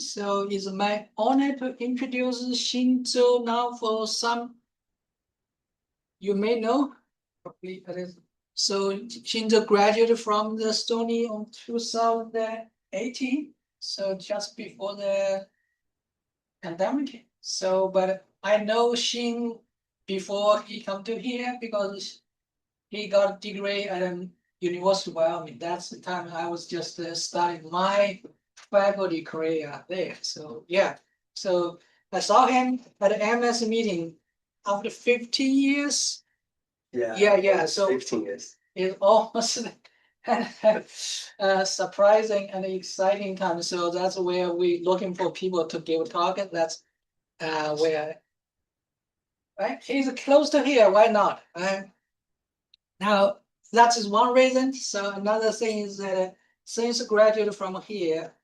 So it's my honor to introduce Xin Zhou now for some you may know. Probably it is. So Xin Zhou graduated from the Stony on 2018. So just before the pandemic. So, but I know Xin before he come to here because he got a degree at University of Wyoming. That's the time I was just starting my faculty career there. So yeah, so I saw him at the MS meeting after 15 years. Yeah. So 15 years. It's almost surprising and exciting time. So that's where we looking for people to give a talk. That's where right. He's close to here. Why not? Now that is one reason. So another thing is that since graduated from here,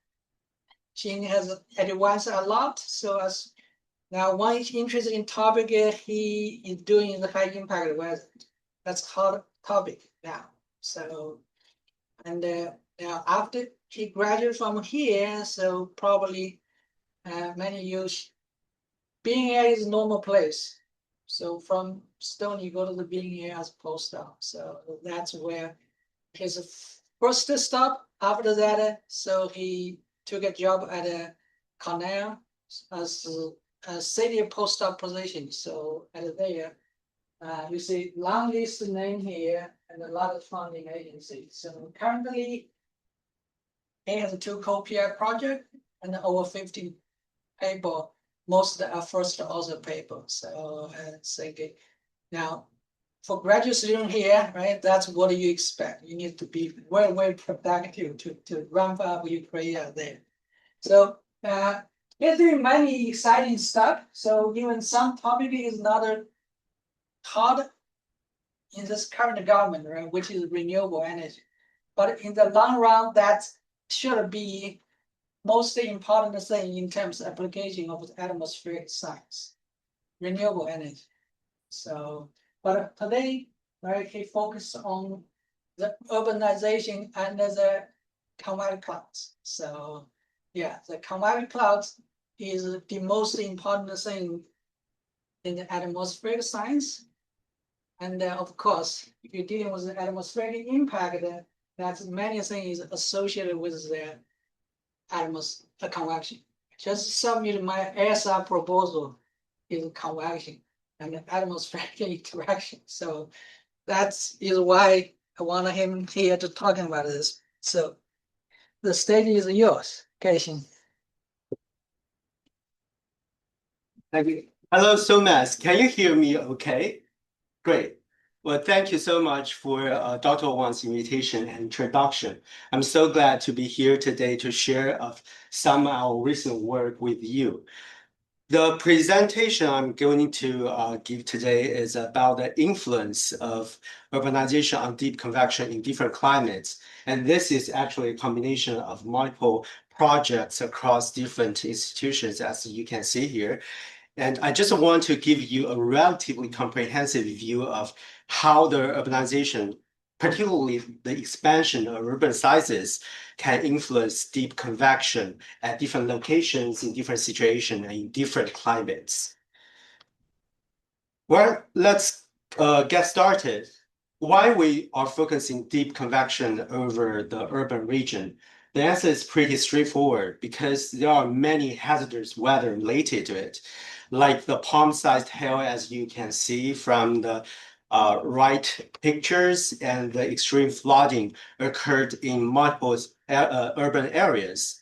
Xin has advanced a lot. So as now one interest in topic he is doing the high impact weather. That's hot topic now. So and now after he graduated from here, so probably many years being here is normal place. So from Stony, you go to the being here as postdoc. So that's where his first stop. After that, so he took a job at Cornell as a senior postdoc position. So at there, you see long list name here and a lot of funding agencies. So currently, he has 2 co-PI projects and over 50 paper. Most are first author paper. So now for graduate student here, right? That's what you expect. You need to be very, very productive to ramp up your career there. So he's doing many exciting stuff. So even some topic is not taught in this current government, right, which is renewable energy. But in the long run, that should be most important thing in terms of application of atmospheric science, renewable energy. So, but today, right, he focused on the urbanization and the convective clouds. So, yeah, the convective clouds is the most important thing in the atmospheric science. And of course, if you're dealing with the atmospheric impact, that's many things associated with the atmospheric convection. Just submit my ASR proposal is convection and atmospheric interaction. So that is why I want him here to talking about this. So the stage is yours, Casey. Thank you. Hello, SoMAS. Can you hear me okay? Great. Well, thank you so much for Dr. Wang's invitation and introduction. I'm so glad to be here today to share some of our recent work with you. The presentation I'm going to give today is about the influence of urbanization on deep convection in different climates. And this is actually a combination of multiple projects across different institutions, as you can see here. And I just want to give you a relatively comprehensive view of how the urbanization, particularly the expansion of urban sizes, can influence deep convection at different locations, in different situations, and in different climates. Well, let's get started. Why we are focusing deep convection over the urban region? The answer is pretty straightforward because there are many hazardous weather related to it, like the palm-sized hail, as you can see from the right pictures, and the extreme flooding occurred in multiple urban areas.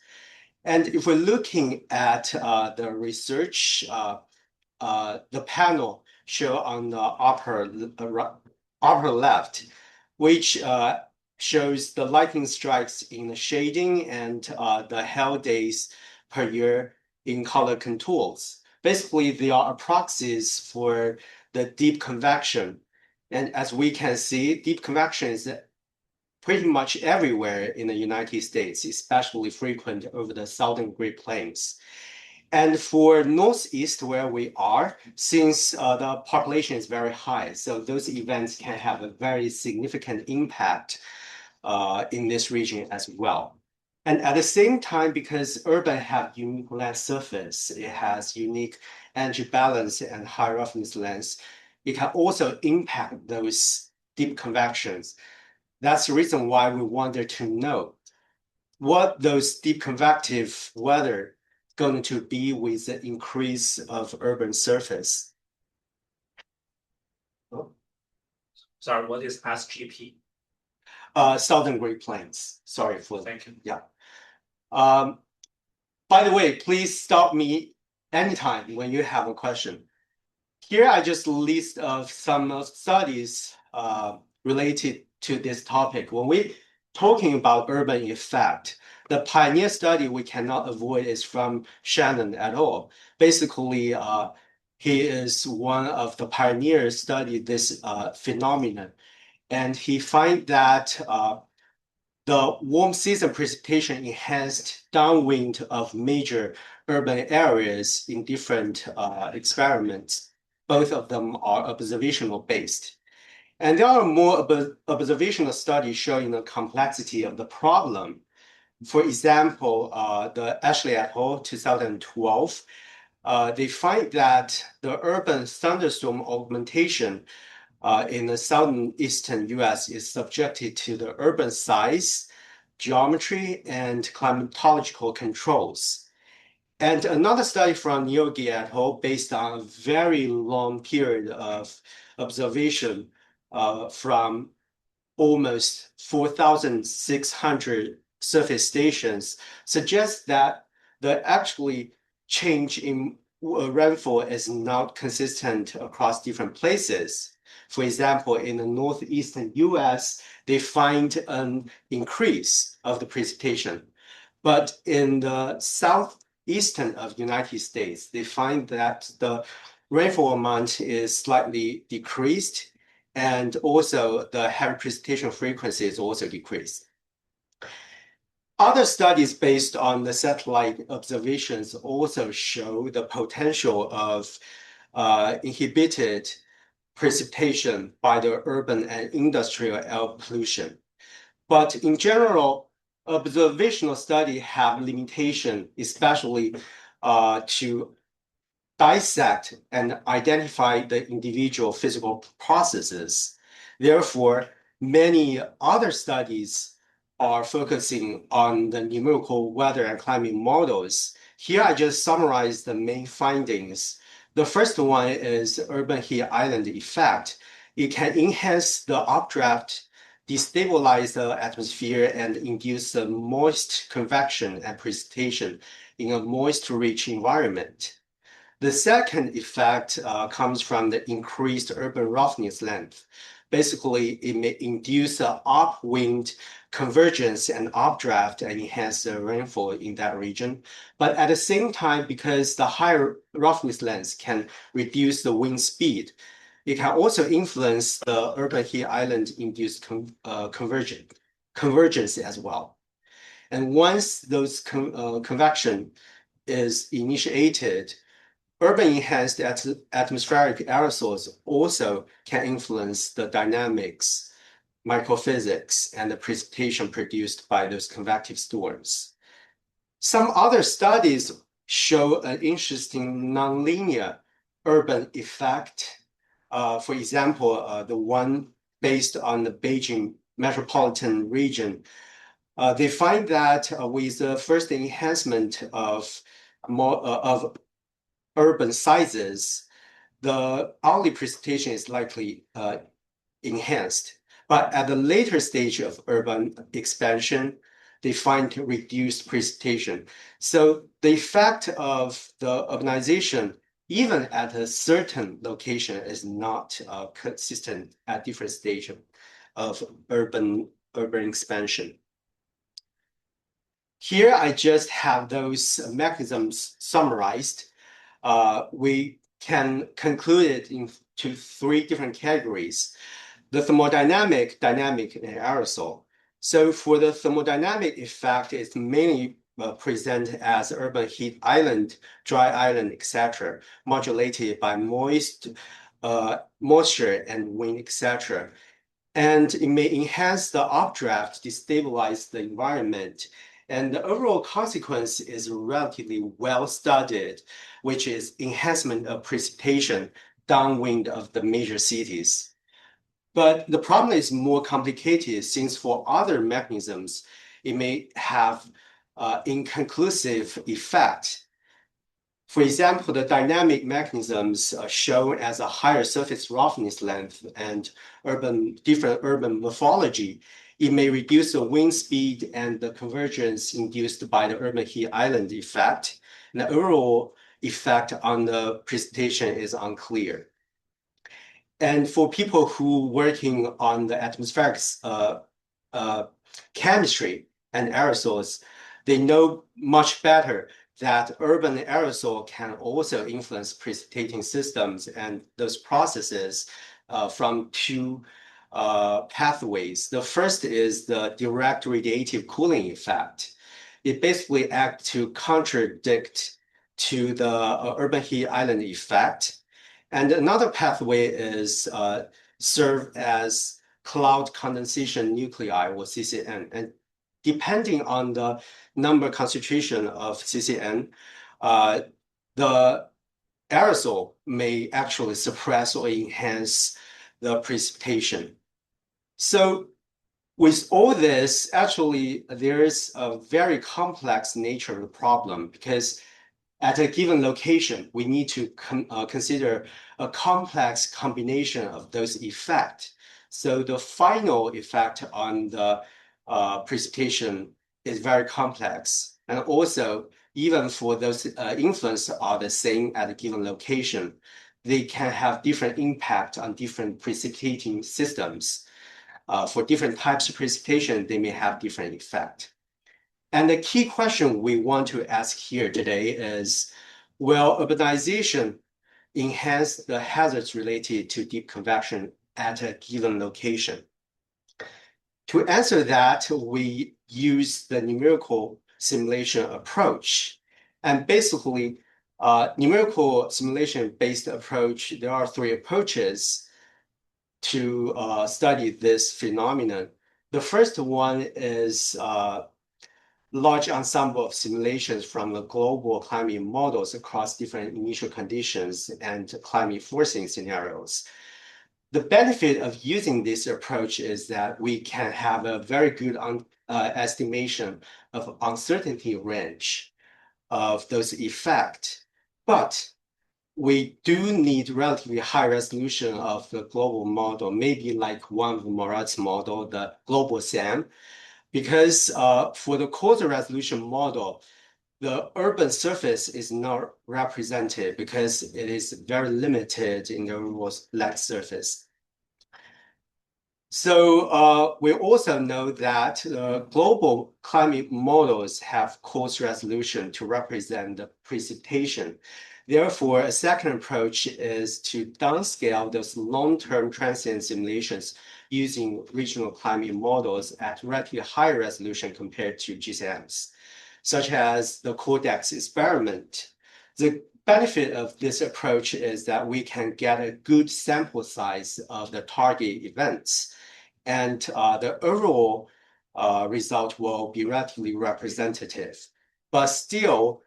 And if we're looking at the research, the panel shown on the upper left, which shows the lightning strikes in the shading and the hail days per year in color contours. Basically, they are proxies for the deep convection. And as we can see, deep convection is pretty much everywhere in the United States, especially frequent over the southern Great Plains. And for Northeast, where we are, since the population is very high, so those events can have a very significant impact in this region as well. And at the same time, because urban have unique land surface, it has unique energy balance and high roughness lengths, it can also impact those deep convections. That's the reason why we wanted to know what those deep convective weather going to be with the increase of urban surface. Sorry, what is SGP? Southern Great Plains. Sorry for that. Thank you. Yeah. By the way, please stop me anytime when you have a question. Here I just list of some studies related to this topic. When we talking about urban effect, the pioneer study we cannot avoid is from Shannon et al. Basically, he is one of the pioneers study this phenomenon, and he find that the warm season precipitation enhanced downwind of major urban areas in different experiments. Both of them are observational based. And there are more observational studies showing the complexity of the problem. For example, the Ashley et al. 2012, they find that the urban thunderstorm augmentation in the southeastern US is subjected to the urban size, geometry, and climatological controls. And another study from Yogi et al. Based on a very long period of observation from almost 4,600 surface stations suggests that the actually change in rainfall is not consistent across different places. For example, in the northeastern US, they find an increase of the precipitation. But in the southeastern of the United States, they find that the rainfall amount is slightly decreased, and also the heavy precipitation frequency is also decreased. Other studies based on the satellite observations also show the potential of inhibited precipitation by the urban and industrial air pollution. But in general, observational studies have limitation, especially to dissect and identify the individual physical processes. Therefore, many other studies are focusing on the numerical weather and climate models. Here, I just summarized the main findings. The first one is urban heat island effect. It can enhance the updraft, destabilize the atmosphere, and induce the moist convection and precipitation in a moist-rich environment. The second effect comes from the increased urban roughness length. Basically, it may induce an upwind convergence and updraft and enhance the rainfall in that region. But at the same time, because the higher roughness length can reduce the wind speed, it can also influence the urban heat island induced convergence as well. And once those convection is initiated, urban enhanced atmospheric aerosols also can influence the dynamics, microphysics, and the precipitation produced by those convective storms. Some other studies show an interesting nonlinear urban effect. For example, the one based on the Beijing metropolitan region, they find that with the first enhancement of urban sizes, the hourly precipitation is likely enhanced. But at the later stage of urban expansion, they find reduced precipitation. So the effect of the urbanization, even at a certain location, is not consistent at different stages of urban expansion. Here, I just have those mechanisms summarized. We can conclude it into three different categories: the thermodynamic, dynamic, and aerosol. So for the thermodynamic effect, it's mainly presented as urban heat island, dry island, etc., modulated by moisture and wind, etc. And it may enhance the updraft, destabilize the environment, And the overall consequence is relatively well studied, which is enhancement of precipitation downwind of the major cities. But the problem is more complicated since for other mechanisms, it may have inconclusive effect. For example, the dynamic mechanisms shown as a higher surface roughness length and different urban morphology, it may reduce the wind speed and the convergence induced by the urban heat island effect. And the overall effect on the precipitation is unclear. And for people who working on the atmospheric chemistry and aerosols, they know much better that urban aerosol can also influence precipitating systems and those processes from two pathways. The first is the direct radiative cooling effect. It basically acts to contradict to the urban heat island effect. And another pathway is serve as cloud condensation nuclei or CCN. And depending on the number concentration of CCN, the aerosol may actually suppress or enhance the precipitation. So with all this, actually, there is a very complex nature of the problem because at a given location, we need to consider a complex combination of those effects. So the final effect on the precipitation is very complex. And also, even for those influences are the same at a given location, they can have different impact on different precipitating systems. For different types of precipitation, they may have different effect. And the key question we want to ask here today is, will urbanization enhance the hazards related to deep convection at a given location? To answer that, we use the numerical simulation approach. And basically, numerical simulation-based approach, there are three approaches to study this phenomenon. The first one is large ensemble of simulations from the global climate models across different initial conditions and climate forcing scenarios. The benefit of using this approach is that we can have a very good estimation of uncertainty range of those effects. But we do need relatively high resolution of the global model, maybe like one of Murat's model, the global SAM, because for the coastal resolution model, the urban surface is not represented because it is very limited in the overall land surface. So we also know that global climate models have coarse resolution to represent the precipitation. Therefore, a second approach is to downscale those long-term transient simulations using regional climate models at relatively higher resolution compared to GCMs, such as the Cortex experiment. The benefit of this approach is that we can get a good sample size of the target events, and the overall result will be relatively representative. But still,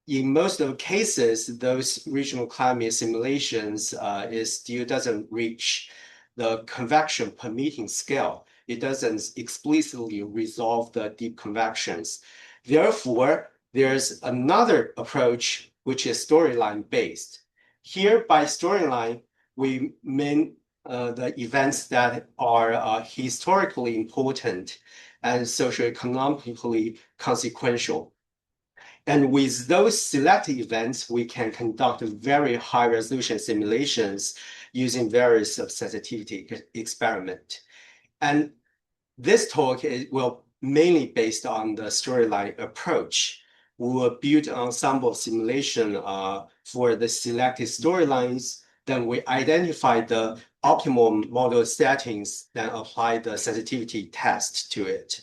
in most of the cases, those regional climate simulations still doesn't reach the convection permitting scale. It doesn't explicitly resolve the deep convections. Therefore, there's another approach, which is storyline based. Here, by storyline, we mean the events that are historically important and socioeconomically consequential. And with those selected events, we can conduct very high resolution simulations using various sensitivity experiment. And this talk will mainly based on the storyline approach. We will build an ensemble simulation for the selected storylines. Then we identify the optimal model settings, then apply the sensitivity test to it.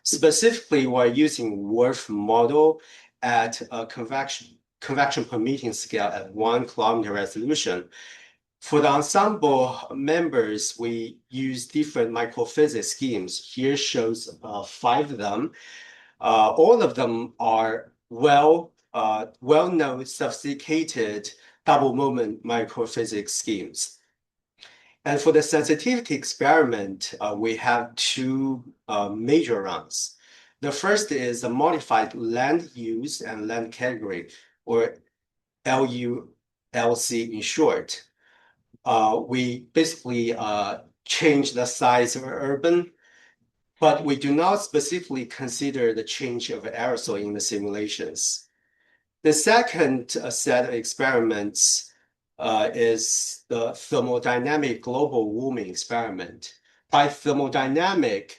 Specifically, we're using WRF model at a convection permitting scale at 1 kilometer resolution. For the ensemble members, we use different microphysics schemes. Here shows 5 of them. All of them are well-known, sophisticated double moment microphysics schemes. And for the sensitivity experiment, we have two major runs. The first is a modified land use and land category, or LULC in short. We basically change the size of urban, but we do not specifically consider the change of aerosol in the simulations. The second set of experiments is the thermodynamic global warming experiment. By thermodynamic,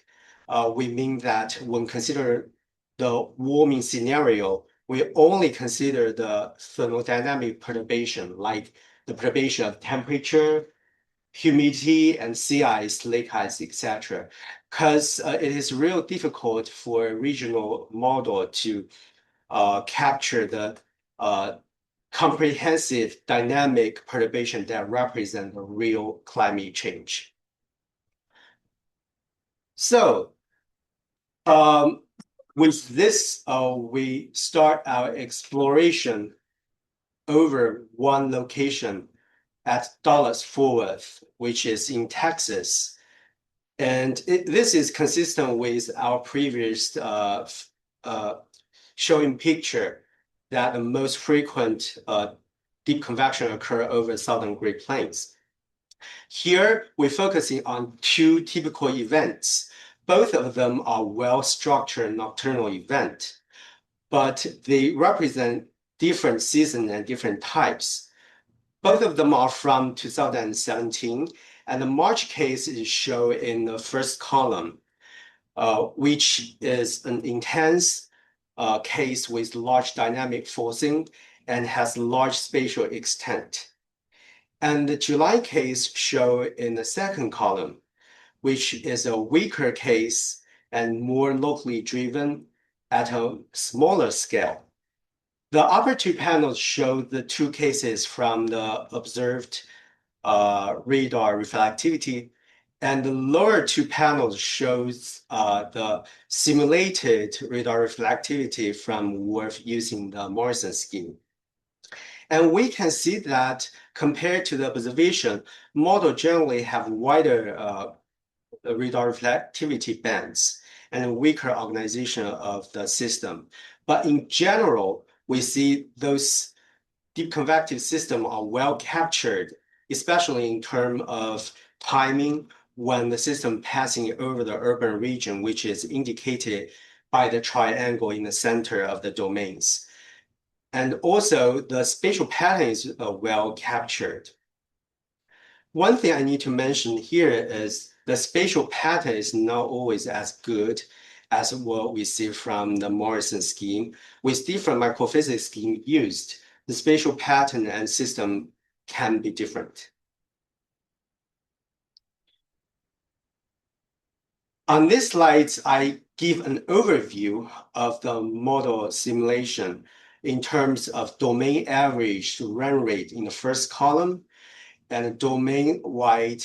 we mean that when consider the warming scenario, we only consider the thermodynamic perturbation, like the perturbation of temperature, humidity, and sea ice, lake ice, etc. Because it is real difficult for a regional model to capture the comprehensive dynamic perturbation that represent the real climate change. So with this, we start our exploration over one location at Dallas-Fort Worth, which is in Texas. And this is consistent with our previous showing picture that the most frequent deep convection occur over southern Great Plains. Here, we're focusing on two typical events. Both of them are well-structured nocturnal events, but they represent different seasons and different types. Both of them are from 2017, and the March case is shown in the first column, which is an intense case with large dynamic forcing and has large spatial extent. And the July case shown in the second column, which is a weaker case and more locally driven at a smaller scale. The upper two panels show the two cases from the observed radar reflectivity, and the lower two panels shows the simulated radar reflectivity from WRF using the Morrison scheme. And we can see that compared to the observation, model generally have wider radar reflectivity bands and weaker organization of the system. But in general, we see those deep convective systems are well captured, especially in terms of timing when the system passing over the urban region, which is indicated by the triangle in the center of the domains. And also the spatial patterns are well captured. One thing I need to mention here is the spatial pattern is not always as good as what we see from the Morrison scheme. With different microphysics scheme used, the spatial pattern and system can be different. On this slide, I give an overview of the model simulation in terms of domain average run rate in the first column and domain-wide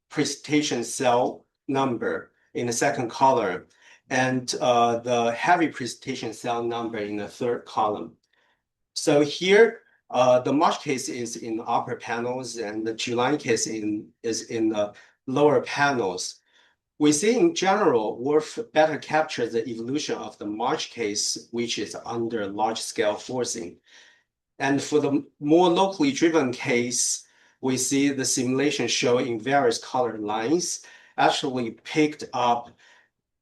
precipitation cell number in the second column, and the heavy precipitation cell number in the third column. So here, the March case is in the upper panels and the July case is in the lower panels. We see in general, WRF better captures the evolution of the March case, which is under large-scale forcing. And for the more locally driven case, we see the simulation show in various colored lines actually picked up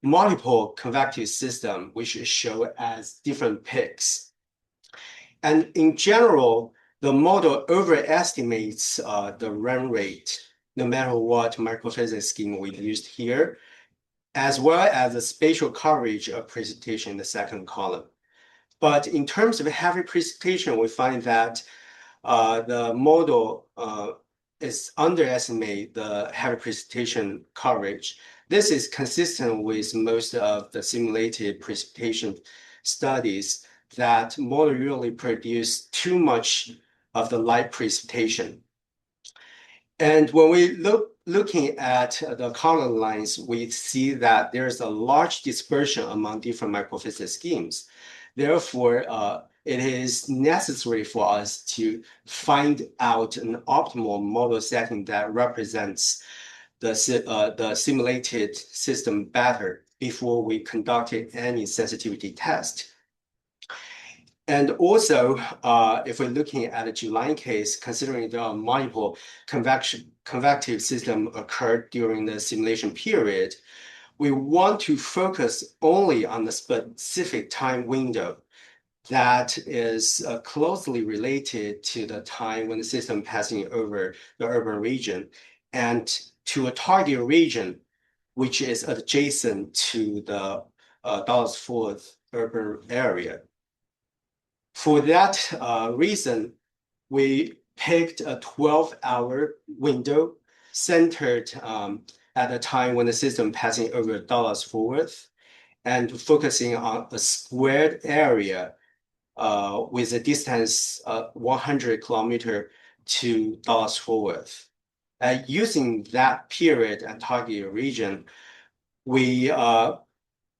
multiple convective systems, which is shown as different peaks. And in general, the model overestimates the run rate, no matter what microphysics scheme we used here, as well as the spatial coverage of precipitation in the second column. But in terms of heavy precipitation, we find that the model is underestimate the heavy precipitation coverage. This is consistent with most of the simulated precipitation studies that model really produce too much of the light precipitation. And when we look looking at the color lines, we see that there's a large dispersion among different microphysics schemes. Therefore, it is necessary for us to find out an optimal model setting that represents the simulated system better before we conducted any sensitivity test. And also, if we're looking at a July case, considering there are multiple convective systems occurred during the simulation period, we want to focus only on the specific time window that is closely related to the time when the system passing over the urban region and to a target region which is adjacent to the Dallas-Fort Worth urban area. For that reason, we picked a 12-hour window centered at a time when the system passing over Dallas-Fort Worth and focusing on a squared area with a distance 100 kilometers to Dallas-Fort Worth. Using that period and target region, we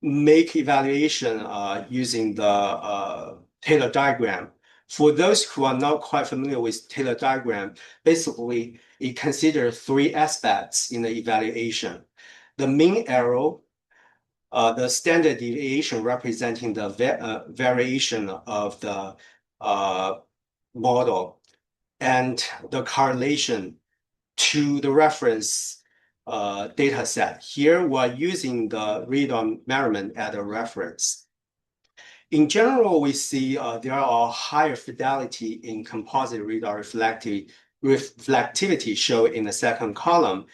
make evaluation using the Taylor diagram. For those who are not quite familiar with Taylor diagram, basically it considers three aspects in the evaluation. The mean error, the standard deviation representing the variation of the model, and the correlation to the reference data set. Here, we're using the radon measurement as a reference. In general, we see there are higher fidelity in composite radar reflectivity shown in the second column.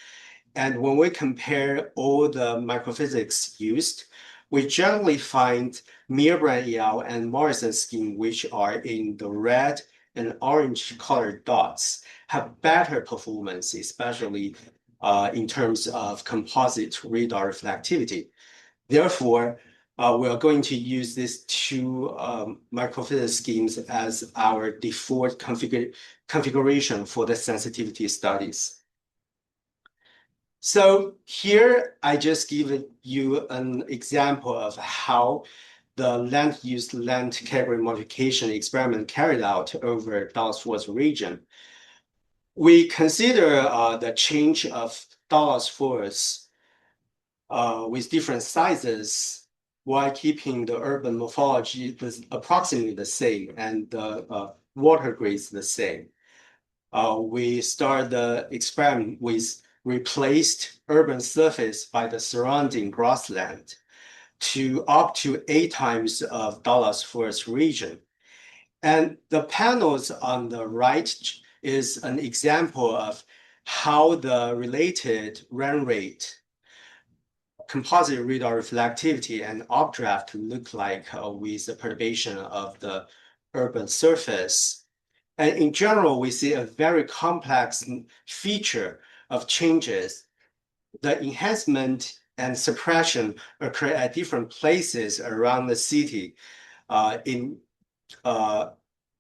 And when we compare all the microphysics used, we generally find Mirbrand et al. And Morrison scheme, which are in the red and orange colored dots, have better performance, especially in terms of composite radar reflectivity. Therefore, we are going to use these two microphysics schemes as our default configuration for the sensitivity studies. So here, I just give you an example of how the land-use land category modification experiment carried out over Dallas-Fort Worth region. We consider the change of Dallas-Fort Worth with different sizes while keeping the urban morphology approximately the same and the water grades the same. We start the experiment with replaced urban surface by the surrounding grassland to up to 8 times of Dallas-Fort Worth region. And the panels on the right is an example of how the related rain rate, composite radar reflectivity, and updraft look like with the perturbation of the urban surface. And in general, we see a very complex feature of changes. The enhancement and suppression occur at different places around the city in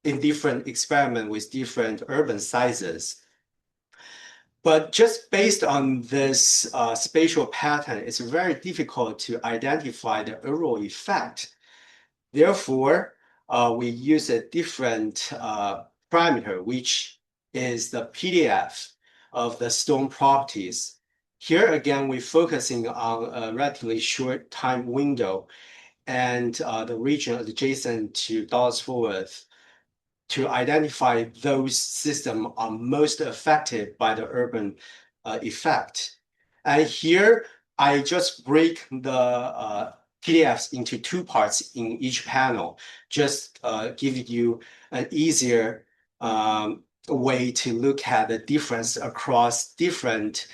different experiments with different urban sizes. But just based on this spatial pattern, it's very difficult to identify the overall effect. Therefore, we use a different parameter, which is the PDF of the stone properties. Here again, we're focusing on a relatively short time window and the region adjacent to Dallas-Fort Worth to identify those systems are most affected by the urban effect. And here, I just break the PDFs into 2 parts in each panel, just give you an easier way to look at the difference across different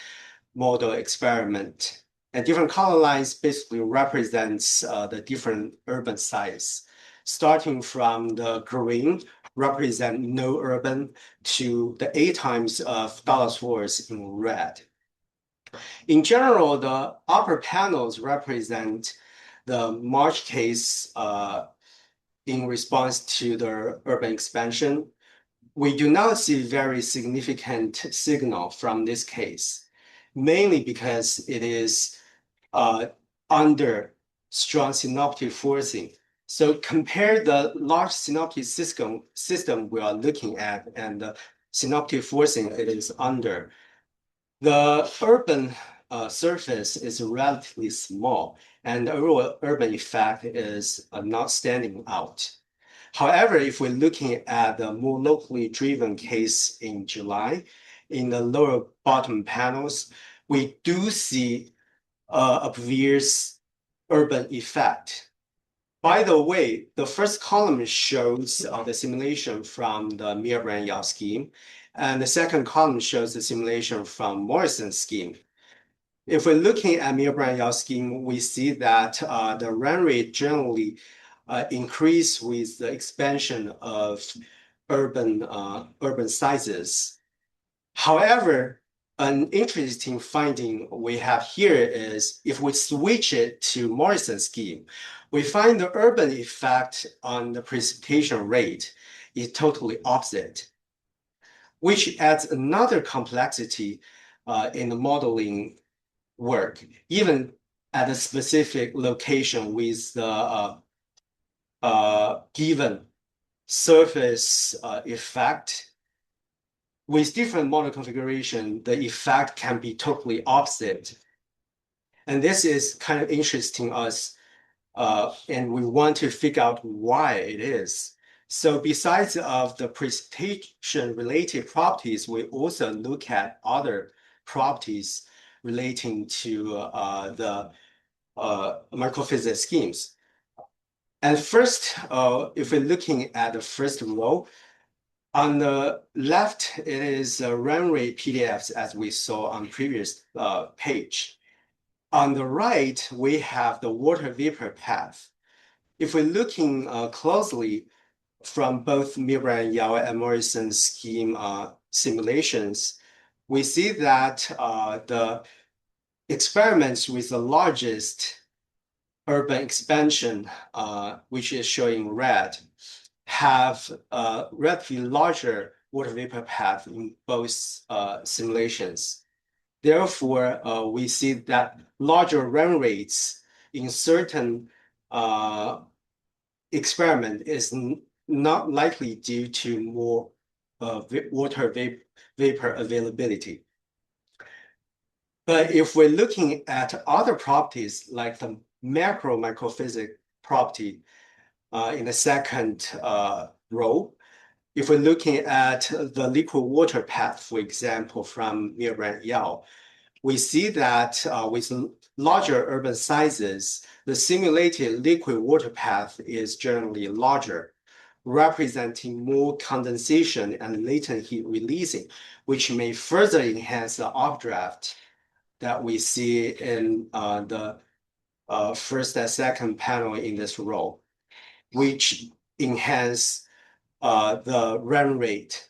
model experiment. And different color lines basically represents the different urban size, starting from the green represent no urban to the 8 times of Dallas-Fort Worth in red. In general, the upper panels represent the March case in response to the urban expansion. We do not see very significant signal from this case. mainly because it is under strong synoptic forcing. So compare the large synoptic system we are looking at and the synoptic forcing it is under. The urban surface is relatively small, and the overall urban effect is not standing out. However, if we're looking at the more locally driven case in July, in the lower bottom panels, we do see a obvious urban effect. By the way, the first column shows the simulation from the Milbrand-Yau scheme, and the second column shows the simulation from Morrison's scheme. If we're looking at Milbrand-Yau scheme, we see that the run rate generally increase with the expansion of urban sizes. However, an interesting finding we have here is if we switch it to Morrison's scheme, we find the urban effect on the precipitation rate is totally opposite, which adds another complexity in the modeling work, even at a specific location with the given surface effect. With different model configuration, the effect can be totally opposite. And this is kind of interesting us, and we want to figure out why it is. So besides of the precipitation related properties, we also look at other properties relating to the microphysics schemes. And first, if we're looking at the first row, on the left, it is run rate PDFs as we saw on previous page. On the right, we have the water vapor path. If we're looking closely from both Milbrand-Yau and Morrison scheme simulations, we see that the experiments with the largest urban expansion, which is showing red, have a relatively larger water vapor path in both simulations. Therefore, we see that larger run rates in certain experiment is not likely due to more water vapor availability. But if we're looking at other properties like the macro microphysics property in the second row, if we're looking at the liquid water path, for example, from Milbrand-Yau, we see that with larger urban sizes, the simulated liquid water path is generally larger, representing more condensation and latent heat releasing, which may further enhance the updraft that we see in the first and second panel in this row, which enhance the run rate.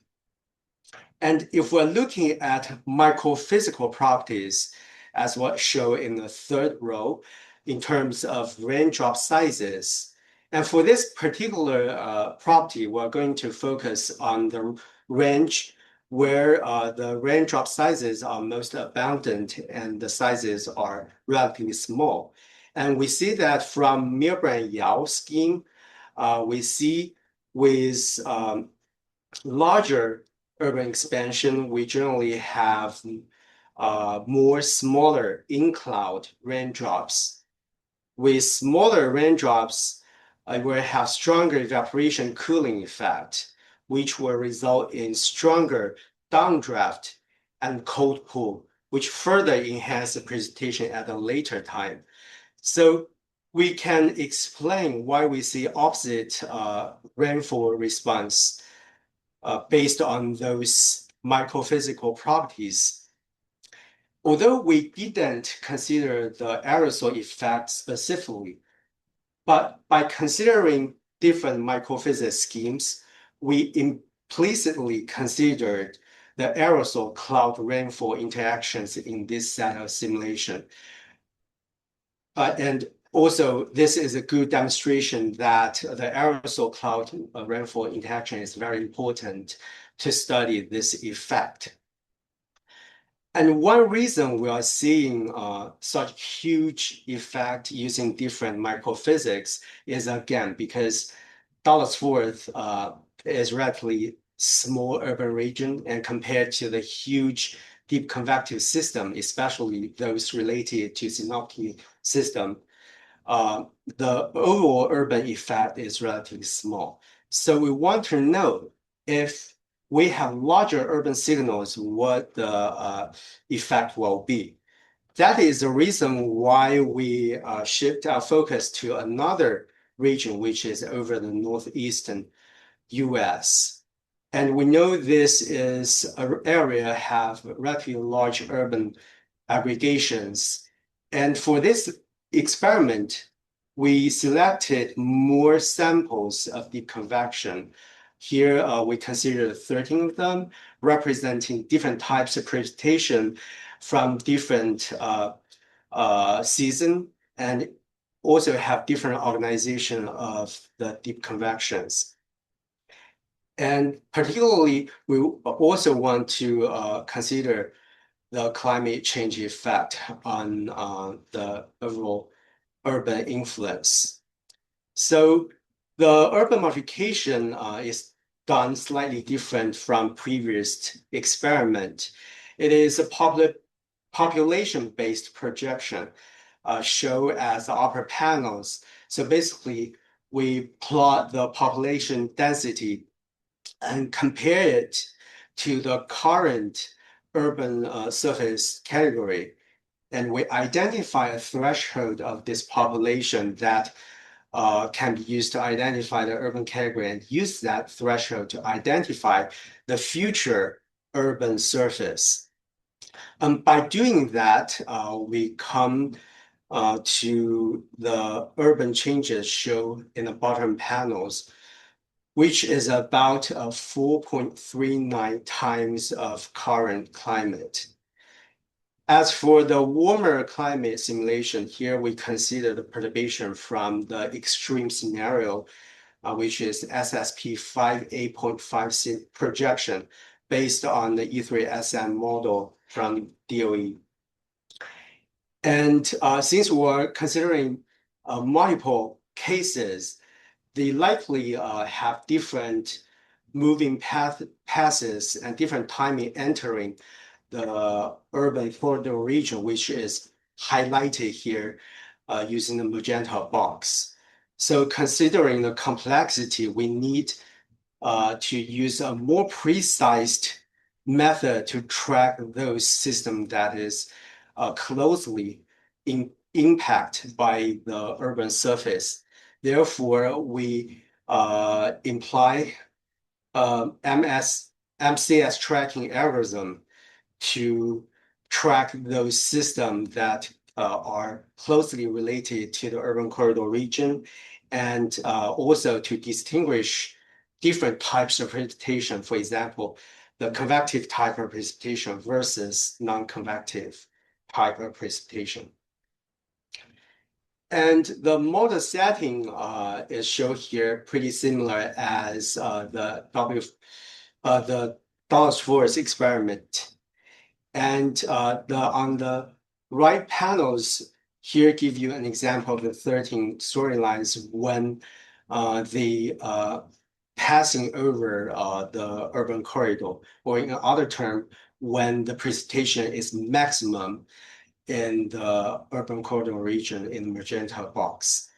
And if we're looking at microphysical properties, as what shown in the third row, in terms of raindrop sizes, and for this particular property, we're going to focus on the range where the raindrop sizes are most abundant and the sizes are relatively small. And we see that from Milbrand-Yau scheme, we see with larger urban expansion, we generally have more smaller in-cloud raindrops. With smaller raindrops, we have stronger evaporation cooling effect, which will result in stronger downdraft and cold pool, which further enhance the precipitation at a later time. So we can explain why we see opposite rainfall response based on those microphysical properties. Although we didn't consider the aerosol effect specifically, but by considering different microphysics schemes, we implicitly considered the aerosol cloud rainfall interactions in this set of simulation. And also, this is a good demonstration that the aerosol cloud rainfall interaction is very important to study this effect. And one reason we are seeing such huge effect using different microphysics is again because Dallas-Fort is relatively small urban region, and compared to the huge deep convective system, especially those related to synoptic system, the overall urban effect is relatively small. So we want to know if we have larger urban signals, what the effect will be. That is the reason why we shift our focus to another region, which is over the northeastern US. And we know this is an area have relatively large urban aggregations. And for this experiment, we selected more samples of deep convection. Here we consider 13 of them, representing different types of precipitation from different season, and also have different organization of the deep convections. And particularly, we also want to consider the climate change effect on the overall urban influence. So the urban modification is done slightly different from previous experiment. It is a population-based projection shown as the upper panels. So basically, we plot the population density and compare it to the current urban surface category. And we identify a threshold of this population that can be used to identify the urban category, and use that threshold to identify the future urban surface. By doing that, we come to the urban changes shown in the bottom panels, which is about 4.39 times of current climate. As for the warmer climate simulation, here we consider the perturbation from the extreme scenario, which is SSP 5.8.5 projection based on the E3SM model from DOE. And since we're considering multiple cases, they likely have different moving passes and different timing entering the urban corridor region, which is highlighted here using the magenta box. So considering the complexity, we need to use a more precise method to track those systems that is closely impacted by the urban surface. Therefore, we imply MCS tracking algorithm to track those systems that are closely related to the urban corridor region, and also to distinguish different types of precipitation. For example, the convective type of precipitation versus non-convective type of precipitation. And the model setting is shown here pretty similar as the Dallas-Fort experiment. And on the right panels here give you an example of the 13 storylines when the passing over the urban corridor, or in other term, when the precipitation is maximum in the urban corridor region in the magenta box.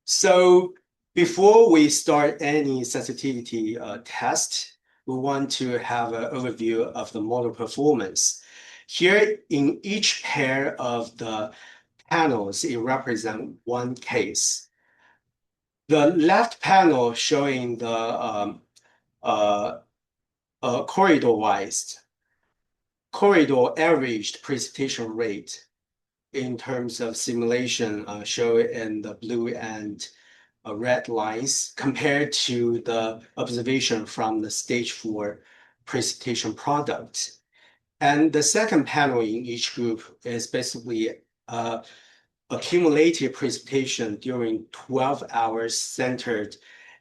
So before we start any sensitivity test, we want to have an overview of the model performance. Here in each pair of the panels, it represents one case. The left panel showing the corridor-wise corridor averaged precipitation rate in terms of simulation shown in the blue and red lines compared to the observation from the stage 4 precipitation product. And the second panel in each group is basically accumulated precipitation during 12 hours centered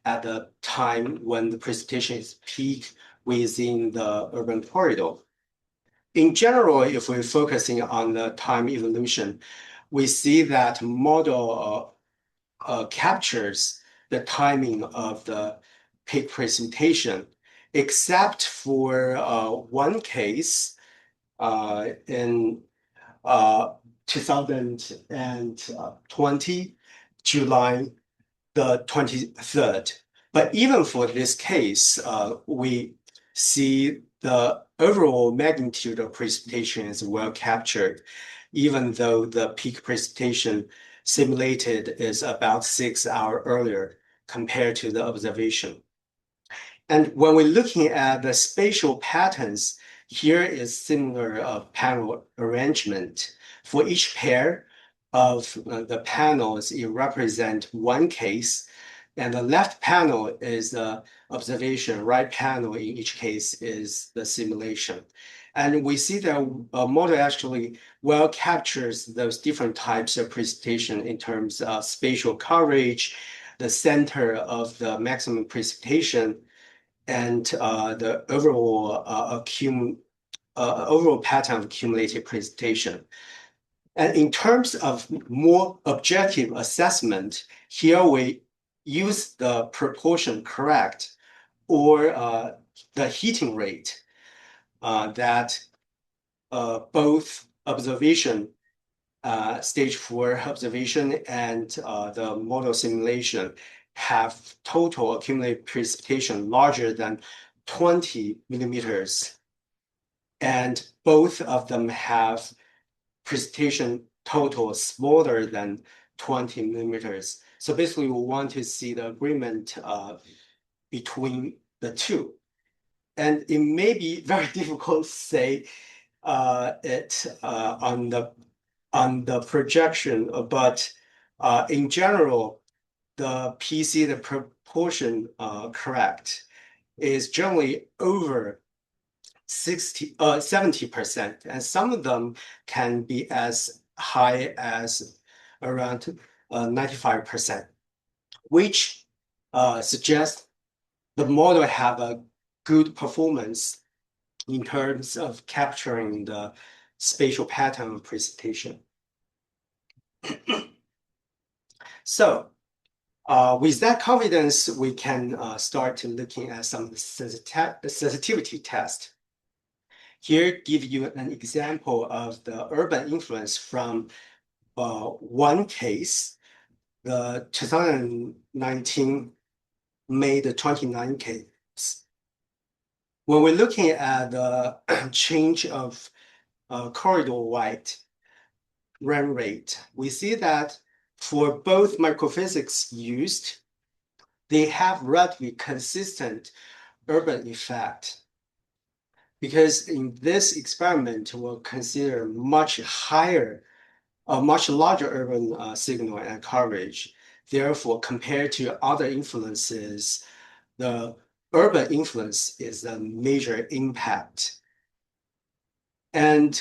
at the time when the precipitation is peak within the urban corridor. in general, if we're focusing on the time evolution, we see that model captures the timing of the peak precipitation, except for one case in 2020, July the 23rd. But even for this case, we see the overall magnitude of precipitation is well captured, even though the peak precipitation simulated is about 6 hours earlier compared to the observation. And when we're looking at the spatial patterns, here is similar panel arrangement. For each pair of the panels, it represents one case, and the left panel is the observation, right panel in each case is the simulation. And we see that a model actually well captures those different types of precipitation in terms of spatial coverage, the center of the maximum precipitation, and the overall overall pattern of cumulative precipitation. And in terms of more objective assessment, here we use the proportion correct or the heating rate that both observation, stage 4 observation and the model simulation have total accumulated precipitation larger than 20 millimeters. And both of them have precipitation total smaller than 20 millimeters. So basically, we want to see the agreement between the two. And it may be very difficult to say it on the projection, but in general, the PC, the proportion correct, is generally over 70%, and some of them can be as high as around 95%, which suggests the model have a good performance in terms of capturing the spatial pattern of precipitation. So with that confidence, we can start looking at some sensitivity tests. Here, give you an example of the urban influence from one case, the 2019 May the 29th case. When we're looking at the change of corridor-wide rain rate, we see that for both microphysics used, they have relatively consistent urban effect. Because in this experiment, we'll consider much higher, a much larger urban signal and coverage. Therefore, compared to other influences, the urban influence is a major impact. And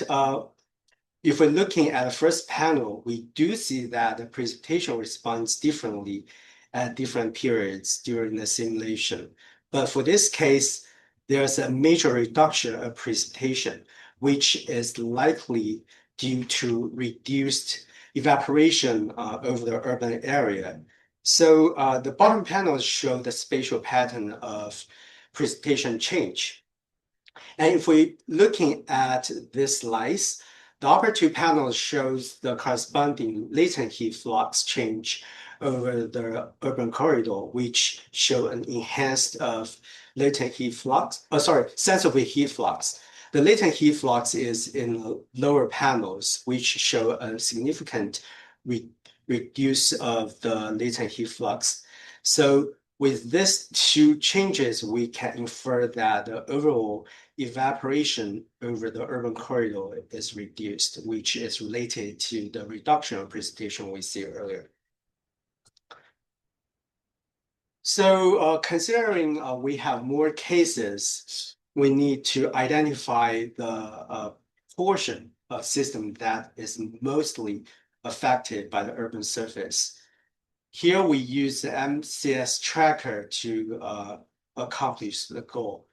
if we're looking at the first panel, we do see that the precipitation responds differently at different periods during the simulation. But for this case, there's a major reduction of precipitation, which is likely due to reduced evaporation over the urban area. So the bottom panels show the spatial pattern of precipitation change. And if we're looking at this slice, the upper two panels shows the corresponding latent heat flux change over the urban corridor, which show an enhanced of latent heat flux, sensible heat flux. The latent heat flux is in the lower panels, which show a significant reduce of the latent heat flux. So with these two changes, we can infer that the overall evaporation over the urban corridor is reduced, which is related to the reduction of precipitation we see earlier. So considering we have more cases, we need to identify the portion of system that is mostly affected by the urban surface. Here we use the MCS tracker to accomplish the goal.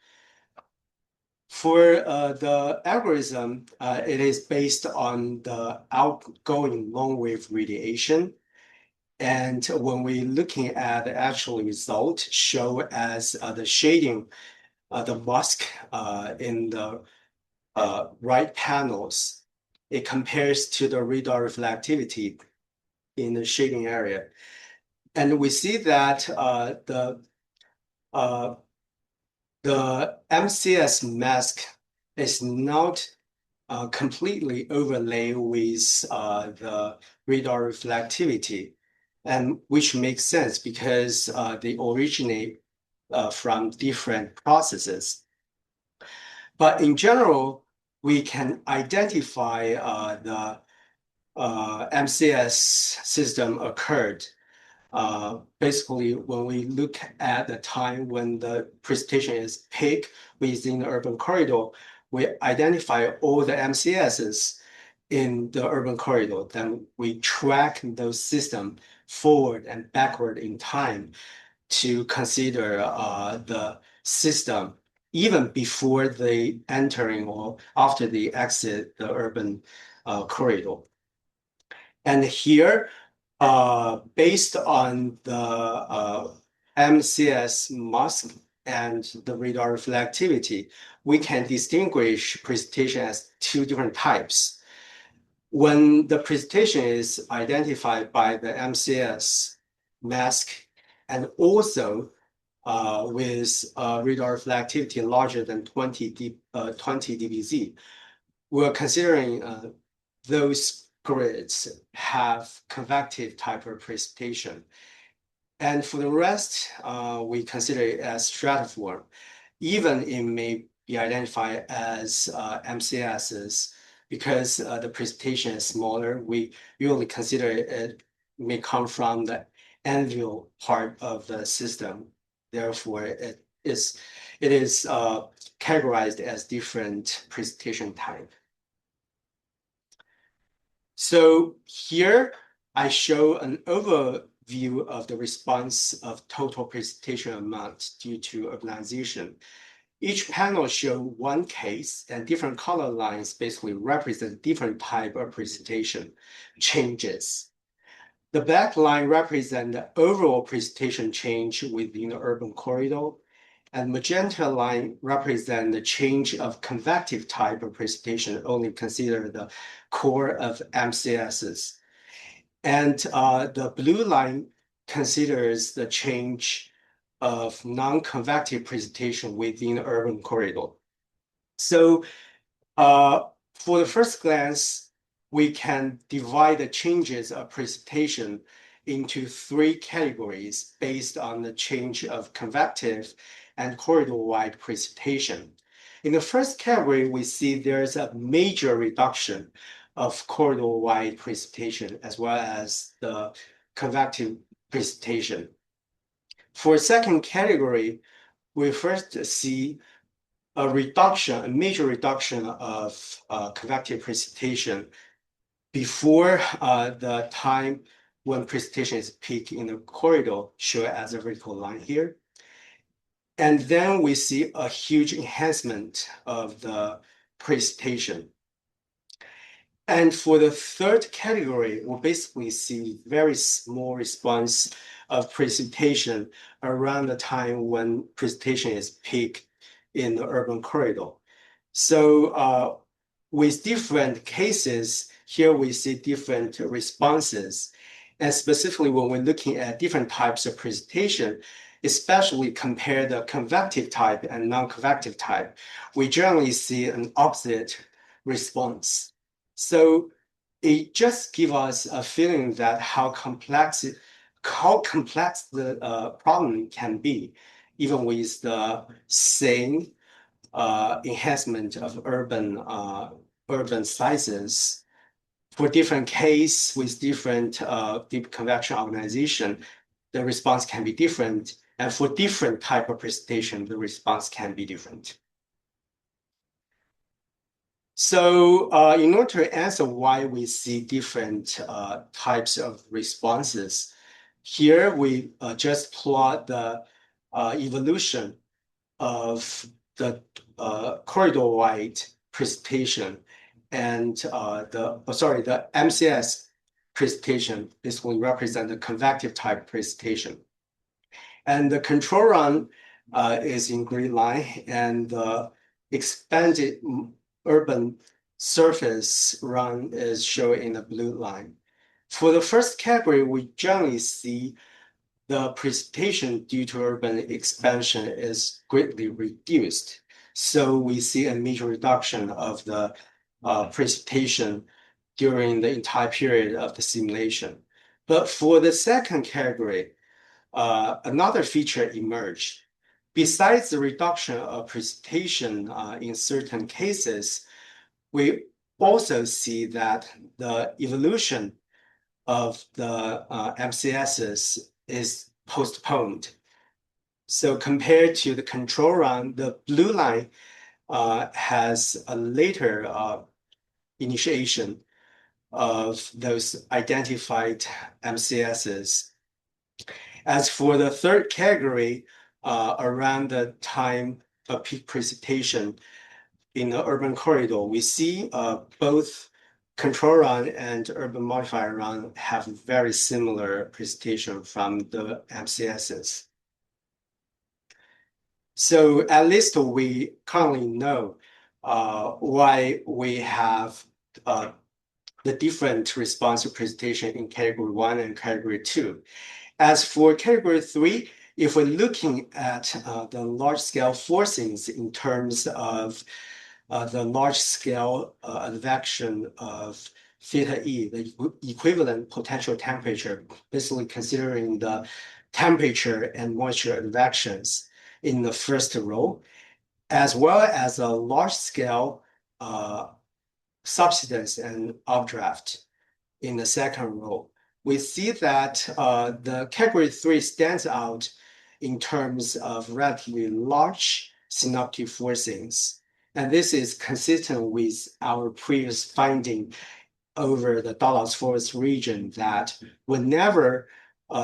For the algorithm, it is based on the outgoing long wave radiation. And when we're looking at the actual result, show as the shading, the mask in the right panels, it compares to the radar reflectivity in the shading area. And we see that the MCS mask is not completely overlaid with the radar reflectivity, and which makes sense because they originate from different processes. But in general, we can identify the MCS system occurred basically when we look at the time when the precipitation is peak within the urban corridor, we identify all the MCSs in the urban corridor. Then we track those systems forward and backward in time to consider the system even before they entering or after they exit the urban corridor. And here, based on the MCS mask and the radar reflectivity, we can distinguish precipitation as two different types. When the precipitation is identified by the MCS mask and also with radar reflectivity larger than 20 dBz, we're considering those grids have convective type of precipitation. And for the rest, we consider it as stratiform. Even it may be identified as MCSs because the precipitation is smaller. We usually consider it may come from the anvil part of the system. Therefore, it is categorized as different precipitation type. So here I show an overview of the response of total precipitation amount due to urbanization. Each panel shows one case, and different color lines basically represent different type of precipitation changes. The black line represents the overall precipitation change within the urban corridor, and magenta line represent the change of convective type of precipitation, only consider the core of MCSs. And the blue line considers the change of non-convective precipitation within the urban corridor. So for the first glance, we can divide the changes of precipitation into three categories based on the change of convective and corridor-wide precipitation. In the first category, we see there's a major reduction of corridor-wide precipitation as well as the convective precipitation. For second category, we first see a major reduction of convective precipitation before the time when precipitation is peak in the corridor, shown as a vertical line here. And then we see a huge enhancement of the precipitation. And for the third category, we basically see very small response of precipitation around the time when precipitation is peak in the urban corridor. So with different cases, here we see different responses. And specifically when we're looking at different types of precipitation, especially compare the convective type and non-convective type, we generally see an opposite response. So it just gives us a feeling that how complex the problem can be, even with the same enhancement of urban sizes. For different case with different deep convection organization, the response can be different. And for different type of precipitation, the response can be different. So in order to answer why we see different types of responses, here we just plot the evolution of the corridor-wide precipitation, and the MCS precipitation is going to represent the convective type precipitation. And the control run is in green line, and the expanded urban surface run is shown in the blue line. For the first category, we generally see the precipitation due to urban expansion is greatly reduced. So we see a major reduction of the precipitation during the entire period of the simulation. But for the second category, another feature emerged. Besides the reduction of precipitation in certain cases, we also see that the evolution of the MCSs is postponed. So compared to the control run, the blue line has a later initiation of those identified MCSs. As for the third category, around the time of peak precipitation in the urban corridor, we see both control run and urban modifier run have very similar precipitation from the MCSs. So at least we currently know why we have the different response to precipitation in category 1 and category 2. As for category 3, if we're looking at the large-scale forcings in terms of the large-scale advection of theta E, the equivalent potential temperature, basically considering the temperature and moisture advections in the first row, as well as a large-scale subsidence and updraft in the second row. We see that the category 3 stands out in terms of relatively large synoptic forcings. And this is consistent with our previous finding over the Dallas-Fort region that whenever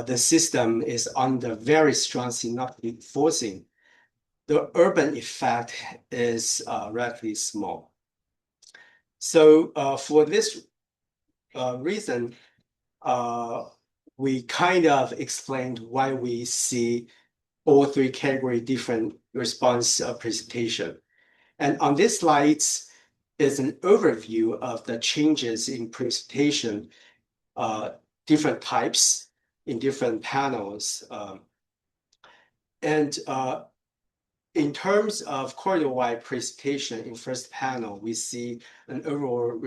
the system is under very strong synoptic forcing, the urban effect is relatively small. So for this reason, we kind of explained why we see all three category different response of precipitation. And on this slide is an overview of the changes in precipitation, different types in different panels. In terms of corridor-wide precipitation in first panel, we see an overall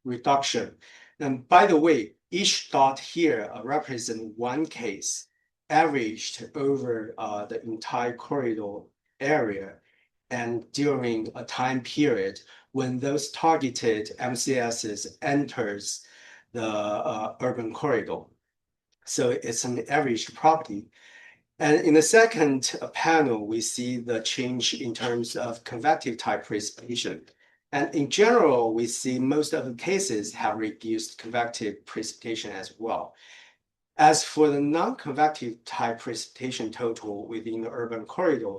reduction. And by the way, each dot here represents one case averaged over the entire corridor area and during a time period when those targeted MCSs enters the urban corridor. So it's an average property. And in the second panel, we see the change in terms of convective type precipitation. And in general, we see most of the cases have reduced convective precipitation as well. As for the non-convective type precipitation total within the urban corridor,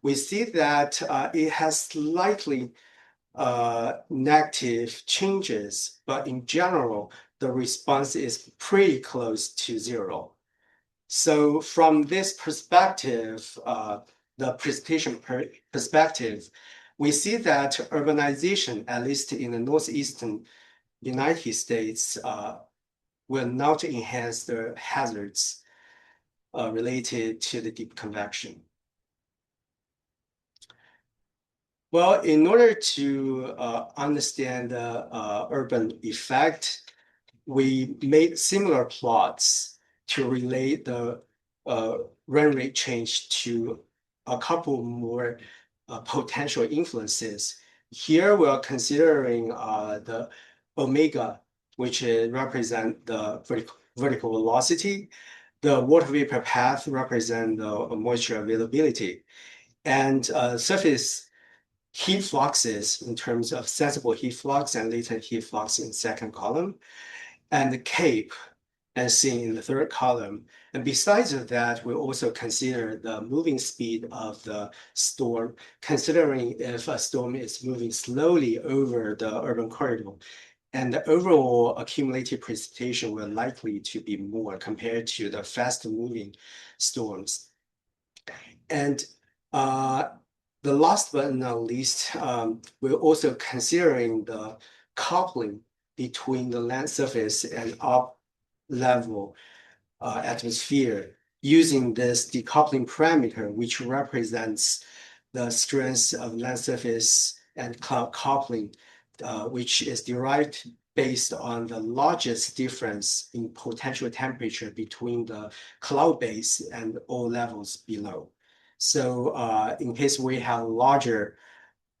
we see that it has slightly negative changes, but in general, the response is pretty close to zero. So from this perspective, the precipitation perspective, we see that urbanization, at least in the Northeastern United States, will not enhance the hazards related to the deep convection. Well, in order to understand the urban effect, we made similar plots to relate the rain rate change to a couple more potential influences. Here we are considering the omega, which represents the vertical velocity. The water vapor path represents the moisture availability. And surface heat fluxes in terms of sensible heat flux and latent heat flux in second column. And the CAPE as seen in the third column. And besides of that, we also consider the moving speed of the storm, considering if a storm is moving slowly over the urban corridor, and the overall accumulated precipitation will likely to be more compared to the fast moving storms. And the last but not least, we're also considering the coupling between the land surface and up level atmosphere using this decoupling parameter, which represents the strength of land surface and cloud coupling, which is derived based on the largest difference in potential temperature between the cloud base and all levels below. So in case we have larger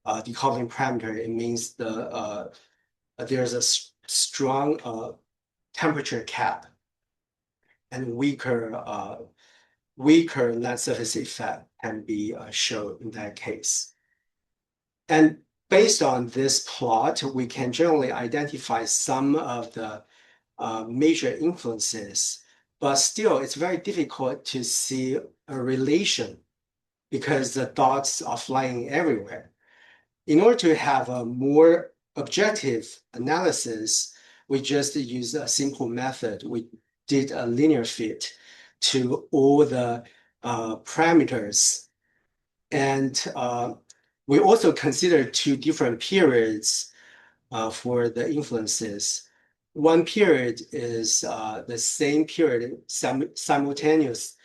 decoupling parameter, it means there's a strong temperature cap and weaker land surface effect can be shown in that case. And based on this plot, we can generally identify some of the major influences, but still it's very difficult to see a relation because the dots are flying everywhere. In order to have a more objective analysis, we just use a simple method. We did a linear fit to all the parameters. And we also considered two different periods for the influences. One period is the same period simultaneous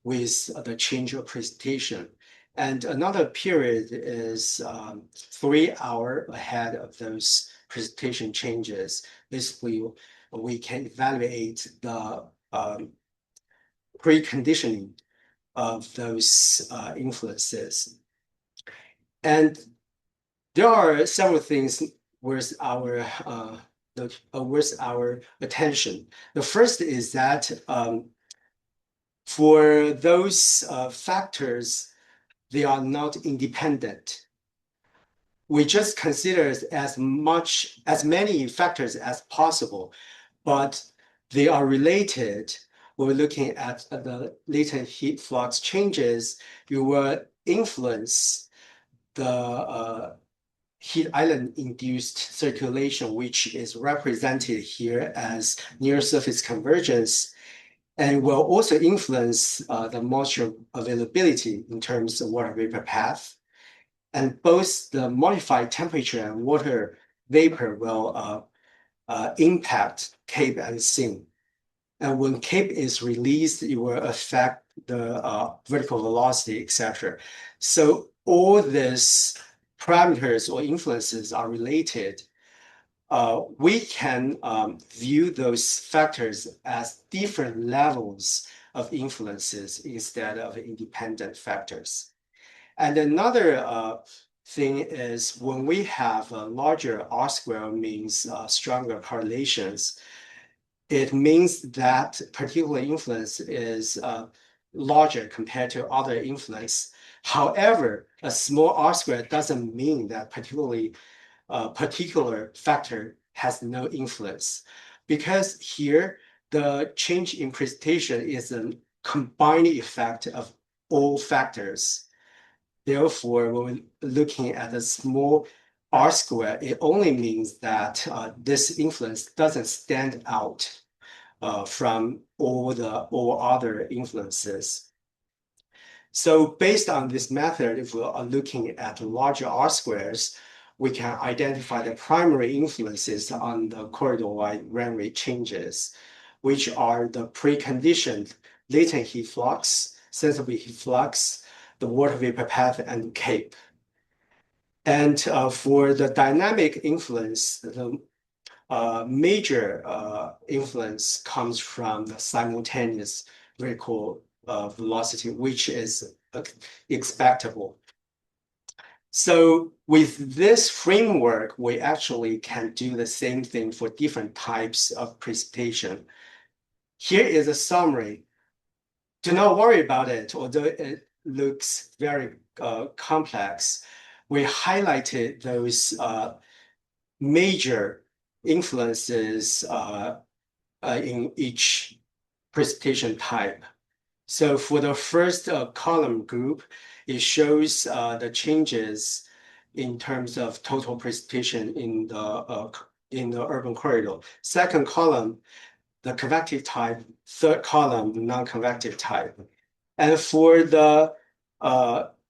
with the change of precipitation. And another period is 3 hours ahead of those precipitation changes. Basically, we can evaluate the preconditioning of those influences. And there are several things worth our attention. The first is that for those factors, they are not independent. We just consider as many factors as possible, but they are related. We're looking at the latent heat flux changes. You will influence the heat island induced circulation, which is represented here as near surface convergence, and will also influence the moisture availability in terms of water vapor path. And both the modified temperature and water vapor will impact CAPE and SIN. And when CAPE is released, it will affect the vertical velocity, etc. So all these parameters or influences are related. We can view those factors as different levels of influences instead of independent factors. And another thing is when we have a larger R square means stronger correlations, it means that particular influence is larger compared to other influence. However, a small R square doesn't mean that particular factor has no influence, because here the change in precipitation is a combined effect of all factors. Therefore, when we're looking at a small R square, it only means that this influence doesn't stand out from all other influences. So based on this method, if we are looking at larger R squares, we can identify the primary influences on the corridor-wide rain rate changes, which are the preconditioned latent heat flux, sensible heat flux, the water vapor path, and CAPE. And for the dynamic influence, the major influence comes from the simultaneous vertical velocity, which is expectable. So with this framework, we actually can do the same thing for different types of precipitation. Here is a summary. Do not worry about it, although it looks very complex. We highlighted those major influences in each precipitation type. So for the first column group, it shows the changes in terms of total precipitation in the urban corridor. Second column, the convective type. Third column, the non-convective type. And for the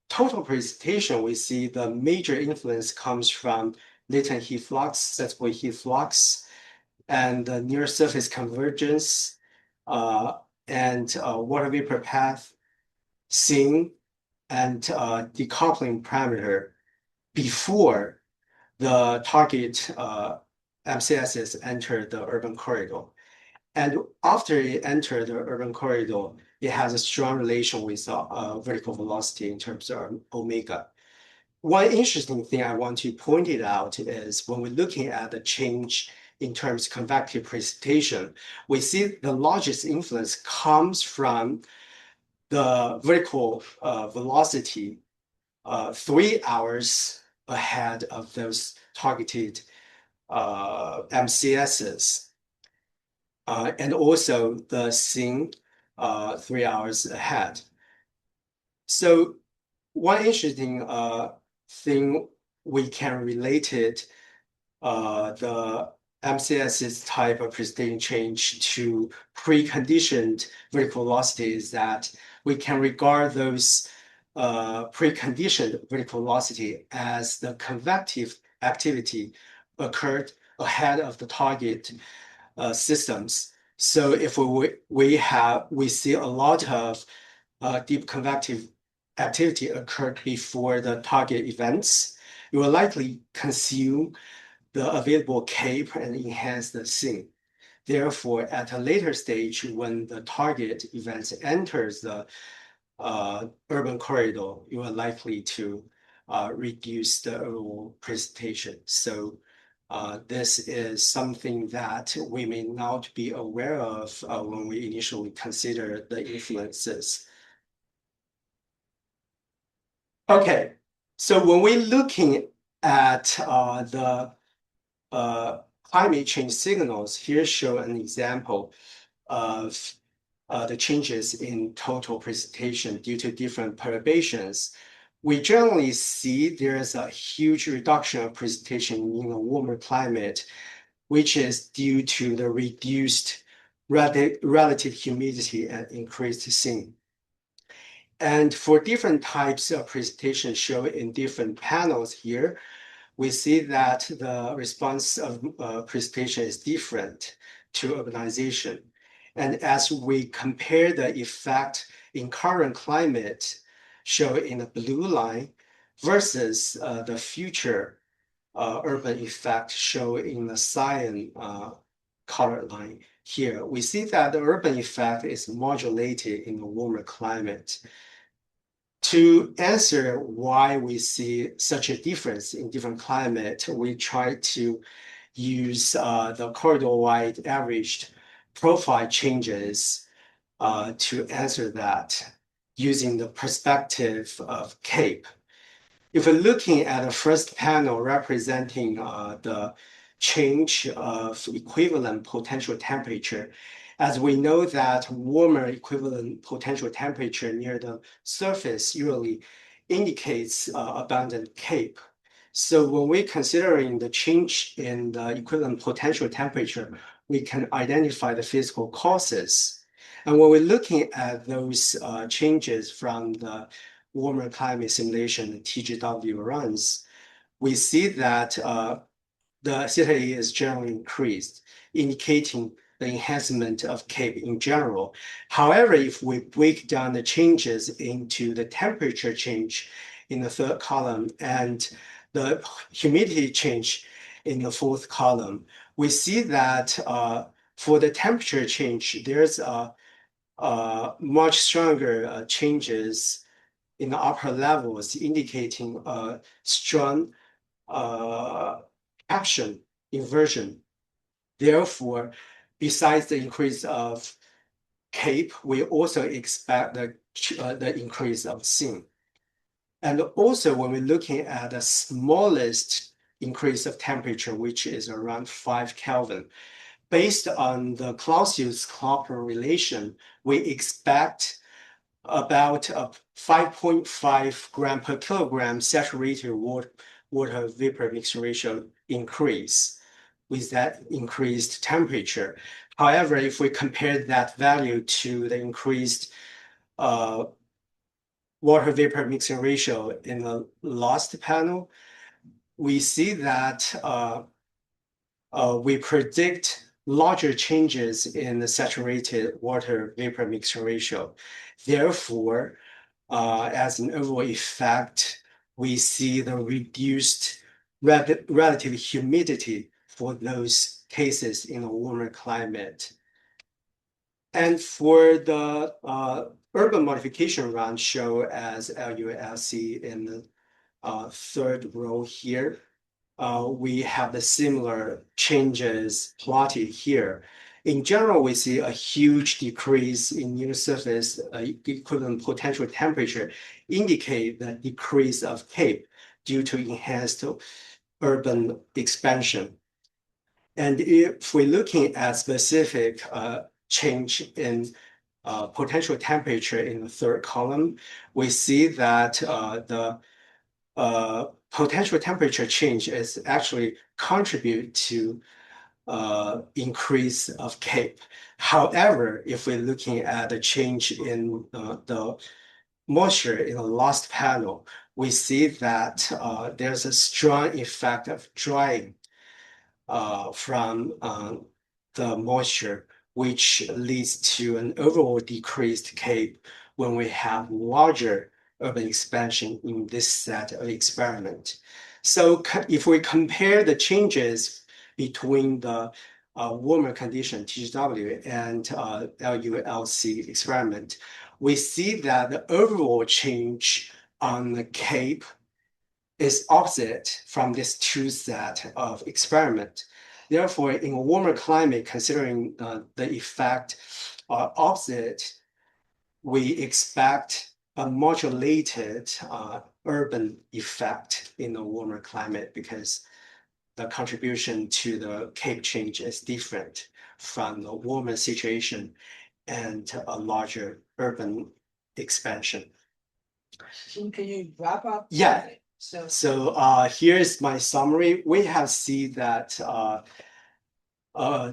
total precipitation, we see the major influence comes from latent heat flux, sensible heat flux, and the near surface convergence, and water vapor path, Xin, and decoupling parameter before the target MCSs enter the urban corridor. And after it enters the urban corridor, it has a strong relation with vertical velocity in terms of omega. One interesting thing I want to point it out is when we're looking at the change in terms of convective precipitation, we see the largest influence comes from the vertical velocity 3 hours ahead of those targeted MCSs. And also the Xin 3 hours ahead. So one interesting thing we can relate it, the MCS's type of precipitation change to preconditioned vertical velocity is that we can regard those preconditioned vertical velocity as the convective activity occurred ahead of the target systems. So if we see a lot of deep convective activity occurred before the target events, you will likely consume the available CAPE and enhance the Xin. Therefore, at a later stage, when the target events enters the urban corridor, you are likely to reduce the overall precipitation. So this is something that we may not be aware of when we initially consider the influences. Okay, so when we're looking at the climate change signals, here show an example of the changes in total precipitation due to different perturbations. We generally see there's a huge reduction of precipitation in a warmer climate, which is due to the reduced relative humidity and increased Xin. And for different types of precipitation shown in different panels here, we see that the response of precipitation is different to urbanization. And as we compare the effect in current climate shown in the blue line versus the future urban effect shown in the cyan colored line here, we see that the urban effect is modulated in a warmer climate. To answer why we see such a difference in different climate, we try to use the corridor-wide averaged profile changes to answer that using the perspective of CAPE. If we're looking at the first panel representing the change of equivalent potential temperature, as we know that warmer equivalent potential temperature near the surface usually indicates abundant CAPE. So when we're considering the change in the equivalent potential temperature, we can identify the physical causes. And when we're looking at those changes from the warmer climate simulation the TGW runs, we see that the theta is generally increased, indicating the enhancement of CAPE in general. However, if we break down the changes into the temperature change in the third column and the humidity change in the fourth column, we see that for the temperature change, there's much stronger changes in the upper levels, indicating a strong action inversion. Therefore, besides the increase of CAPE, we also expect the increase of Xin. And also, when we're looking at the smallest increase of temperature, which is around 5 Kelvin, based on the Clausius-Klopper relation, we expect about a 5.5 gram per kilogram saturated water vapor mixture ratio increase with that increased temperature. However, if we compare that value to the increased water vapor mixing ratio in the last panel, we see that we predict larger changes in the saturated water vapor mixture ratio. Therefore, as an overall effect, we see the reduced relative humidity for those cases in a warmer climate. And for the urban modification run shown as LULC in the third row here, we have the similar changes plotted here. In general, we see a huge decrease in near surface equivalent potential temperature, indicate the decrease of CAPE due to enhanced urban expansion. And if we're looking at specific change in potential temperature in the third column, we see that the potential temperature change is actually contribute to increase of CAPE. However, if we're looking at the change in the moisture in the last panel, we see that there's a strong effect of drying from the moisture, which leads to an overall decreased CAPE when we have larger urban expansion in this set of experiment. So if we compare the changes between the warmer condition TGW and LULC experiment, we see that the overall change on the CAPE is opposite from this two set of experiment. Therefore, in a warmer climate, considering the effect opposite, we expect a modulated urban effect in a warmer climate because the contribution to the CAPE change is different from the warmer situation and a larger urban expansion. Can you wrap up? Yeah. So here's my summary. We have seen that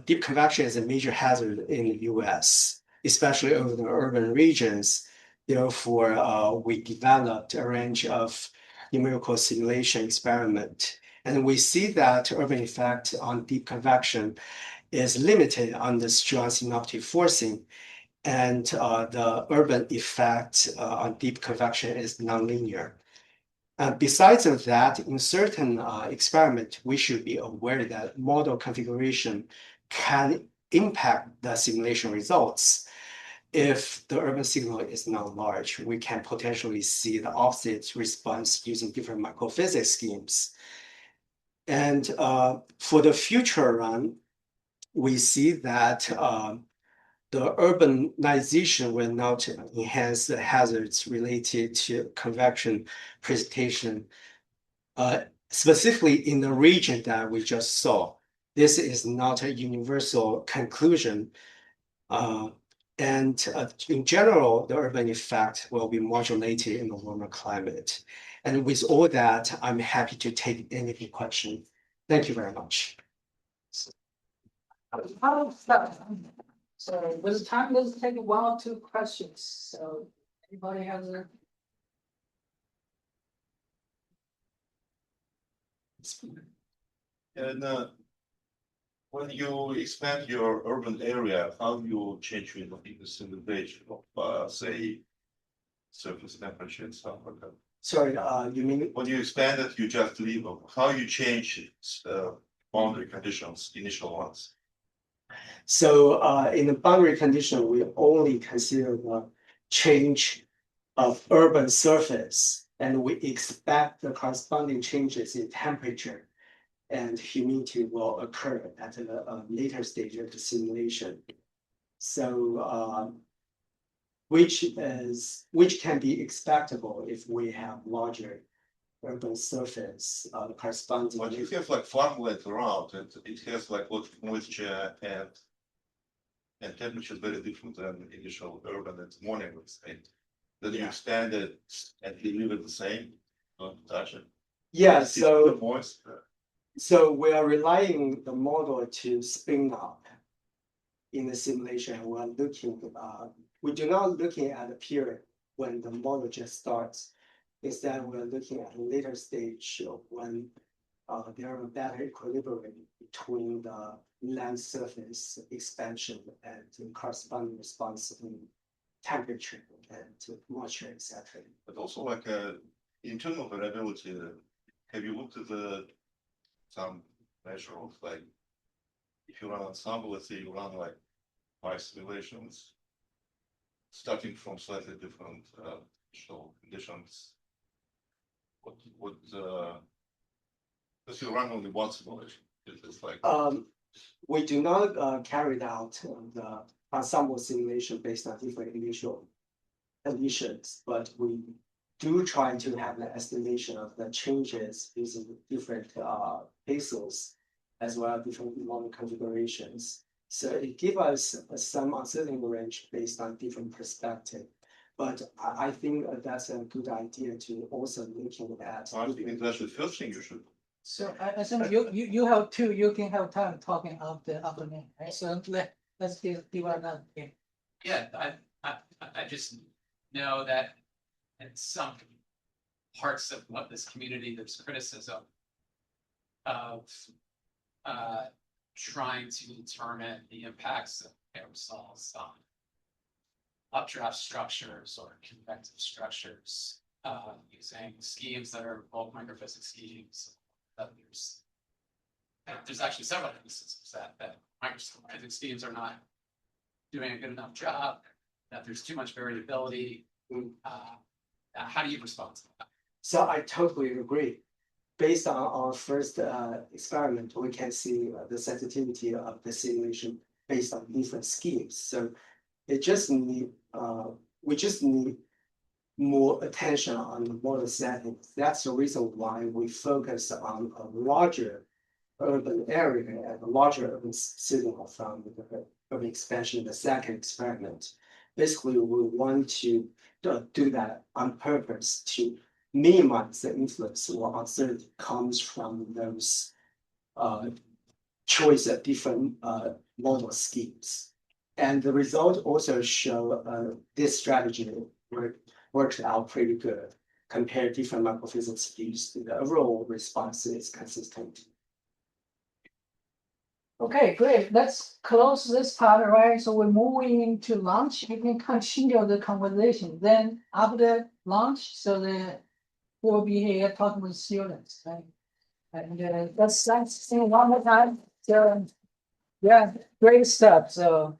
deep convection is a major hazard in the US, especially over the urban regions. Therefore, we developed a range of numerical simulation experiment. And we see that urban effect on deep convection is limited on the strong synoptic forcing. And the urban effect on deep convection is nonlinear. Besides of that, in certain experiments, we should be aware that model configuration can impact the simulation results. If the urban signal is not large, we can potentially see the opposite response using different microphysics schemes. And for the future run, we see that the urbanization will not enhance the hazards related to convection precipitation, specifically in the region that we just saw. This is not a universal conclusion. And in general, the urban effect will be modulated in a warmer climate. And with all that, I'm happy to take any question. Thank you very much. So with time, let's take one or two questions. So anybody has a? And when you expand your urban area, how you change your percentage of say surface temperature and stuff like that? Sorry, you mean? When you expand it, you just leave them. How you change boundary conditions, initial ones? So in the boundary condition, we only consider the change of urban surface, and we expect the corresponding changes in temperature and humidity will occur at a later stage of the simulation. So which can be expectable if we have larger urban surface corresponding. But you have like farmland around, and it has like lot of moisture and temperature is very different than initial urban and morning, let's say. Then you expand it and you leave it the same, don't touch it. Yeah, It's still moist. so we are relying the model to spin up in the simulation. We're looking, we do not looking at the period when the model just starts. Instead, we're looking at a later stage when there are better equilibrium between the land surface expansion and the corresponding response in temperature and moisture, etc. But also like internal variability. Have you looked at some measure of like, if you run ensemble, let's say you run like 5 simulations, starting from slightly different initial conditions. What because you run only one simulation. It's like We do not carry out the ensemble simulation based on different initial conditions, but we do try to have an estimation of the changes using different pixels as well as different model configurations. So it gives us some uncertainty range based on different perspective. But I think that's a good idea to also looking at. I think that's the first thing you should. So I think you have two, you can have time talking after me, right? So let's give another. Yeah, I just know that in some parts of this community, there's criticism of trying to determine the impacts of aerosols on updraft structures or convective structures using schemes that are bulk microphysics schemes. There's actually several instances that microphysics schemes are not doing a good enough job, that there's too much variability. How do you respond to that? So I totally agree. Based on our first experiment, we can see the sensitivity of the simulation based on different schemes. So it just need we just need more attention on the model settings. That's the reason why we focus on a larger urban area and a larger urban signal from the urban expansion in the second experiment. Basically, we want to do that on purpose to minimize the influence or uncertainty comes from those choice of different model schemes. And the result also show this strategy works out pretty good compared to different microphysics used. The overall response is consistent. Okay, great. Let's close this part, right? So we're moving into lunch. We can continue the conversation. Then after lunch, so we'll be here talking with students, right? And let's see one more time. So yeah, great stuff. So